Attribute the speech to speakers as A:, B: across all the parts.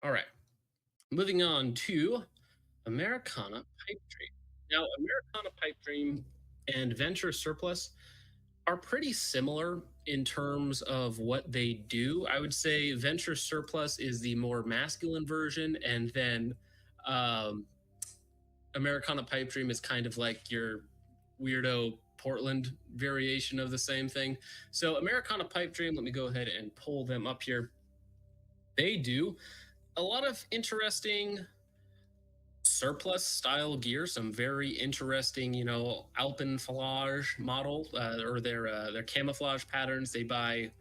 A: All right. Moving on to Americana Pipe Dream. Now, Americana Pipe Dream and Venture Surplus are pretty similar in terms of what they do. I would say Venture Surplus is the more masculine version, and then um, Americana Pipe Dream is kind of like your weirdo Portland variation of the same thing. So, Americana Pipe Dream, let me go ahead and pull them up here. They do a lot of interesting surplus style gear, some very interesting, alpenflage model or their camouflage patterns. They buy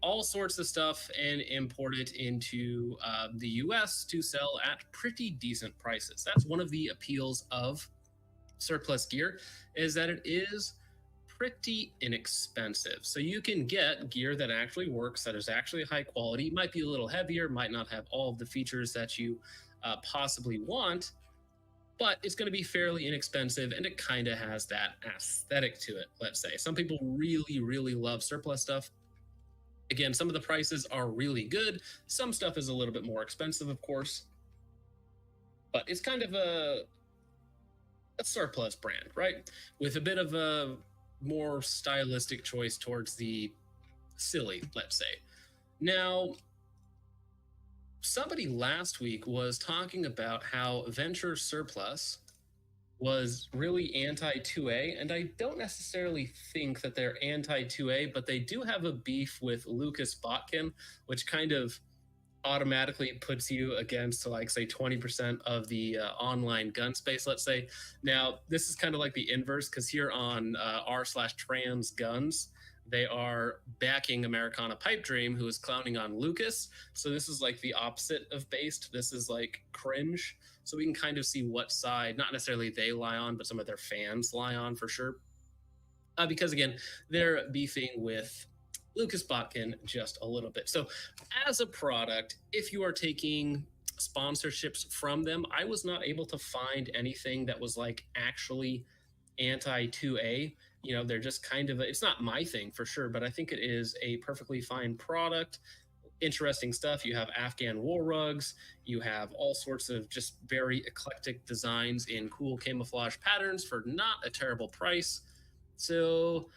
A: all sorts of stuff and import it into the US to sell at pretty decent prices. That's one of the appeals of surplus gear, is that it is pretty inexpensive. So you can get gear that actually works, that is actually high quality, might be a little heavier, might not have all of the features that you possibly want, but it's going to be fairly inexpensive and it kind of has that aesthetic to it, let's say. Some people really, really love surplus stuff. Again, some of the prices are really good. Some stuff is a little bit more expensive, of course, but it's kind of a surplus brand, right? With a bit of a more stylistic choice towards the silly, let's say. Now, somebody last week was talking about how Venture Surplus was really anti 2A, and I don't necessarily think that they're anti 2A, but they do have a beef with Lucas Botkin, which kind of automatically puts you against like say 20% of the online gun space, let's say. Now this is kind of like the inverse, because here on r/trans guns, they are backing Americana Pipe Dream, who is clowning on Lucas. So this is like the opposite of based. This is like cringe. So we can kind of see what side, not necessarily they lie on, but some of their fans lie on for sure. Because again, they're beefing with Lucas Botkin just a little bit. So, as a product, if you are taking sponsorships from them, I was not able to find anything that was like actually anti 2A. They're just kind of, it's not my thing for sure, but I think it is a perfectly fine product. Interesting stuff. You have Afghan war rugs, you have all sorts of just very eclectic designs in cool camouflage patterns for not a terrible price. So,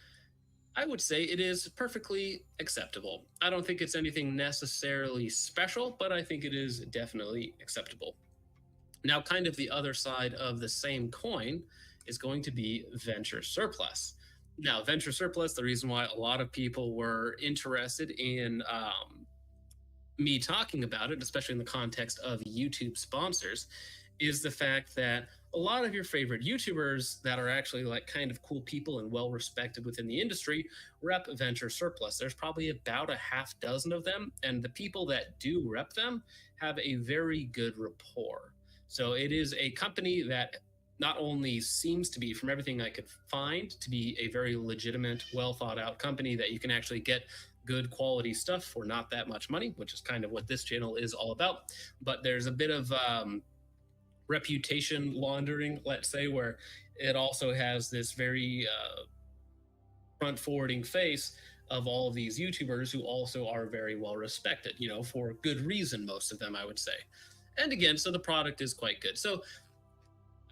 A: I would say it is perfectly acceptable. I don't think it's anything necessarily special, but I think it is definitely acceptable. Now, kind of the other side of the same coin is going to be Venture Surplus. Now, Venture Surplus, the reason why a lot of people were interested in me talking about it, especially in the context of YouTube sponsors, is the fact that a lot of your favorite YouTubers that are actually like kind of cool people and well respected within the industry rep Venture Surplus. There's probably about a half dozen of them, and the people that do rep them have a very good rapport. So it is a company that not only seems to be, from everything I could find, to be a very legitimate, well thought out company that you can actually get good quality stuff for not that much money, which is kind of what this channel is all about. But there's a bit of reputation laundering, let's say, where it also has this very front forwarding face of all of these YouTubers who also are very well respected, for good reason, most of them, I would say. And again, so the product is quite good. So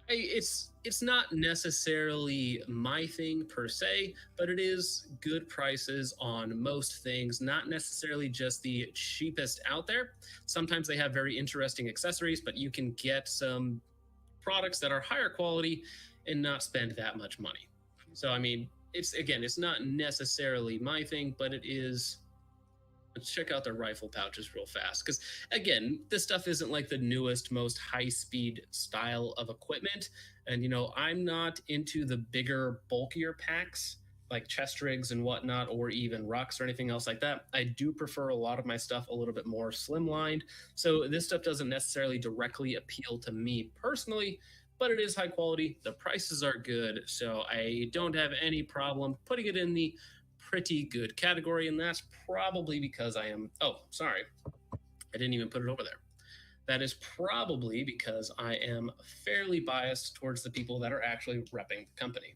A: it's not necessarily my thing per se, but it is good prices on most things, not necessarily just the cheapest out there. Sometimes they have very interesting accessories, but you can get some products that are higher quality and not spend that much money. So I mean, it's not necessarily my thing, but it is. Let's check out their rifle pouches real fast, because again, this stuff isn't like the newest, most high-speed style of equipment. And I'm not into the bigger, bulkier packs like chest rigs and whatnot, or even rucks or anything else like that. I do prefer a lot of my stuff a little bit more slimlined. So this stuff doesn't necessarily directly appeal to me personally, but it is high quality. The prices are good, so I don't have any problem putting it in the pretty good category, and that's probably because I am. Oh, sorry, I didn't even put it over there. That is probably because I am fairly biased towards the people that are actually repping the company.